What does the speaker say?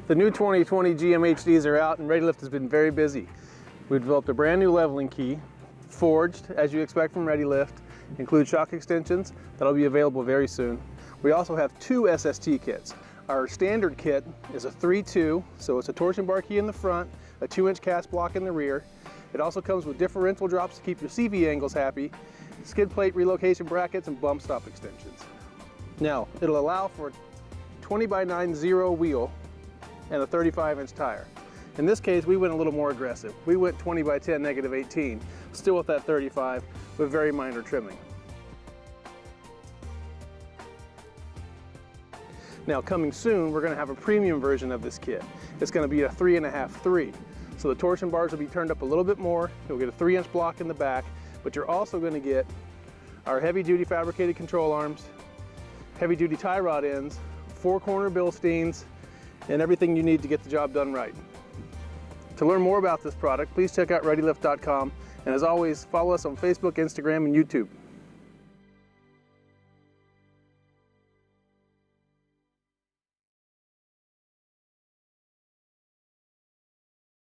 The new 2020 GMHDs are out and ReadyLIFT has been very busy. We've developed a brand new leveling key, forged as you expect from ReadyLIFT, includes shock extensions that'll be available very soon. We also have two SST kits. Our standard kit is a 3-2, so it's a torsion bar key in the front, a 2-inch cast block in the rear. It also comes with differential drops to keep your CV angles happy, skid plate relocation brackets, and bump stop extensions. Now, it'll allow for a 20x9 zero wheel and a 35-inch tire. In this case, we went a little more aggressive. We went 20x10 -18, still with that 35 with very minor trimming. Now coming soon, we're going to have a premium version of this kit. It's going to be a 3.5/3. So the torsion bars will be turned up a little bit more. You'll get a 3-inch block in the back, but you're also going to get our heavy-duty fabricated control arms, heavy-duty tie rod ends, 4-corner Bilsteins, and everything you need to get the job done right. To learn more about this product, please check out ReadyLIFT.com, and as always, follow us on Facebook, Instagram, and YouTube.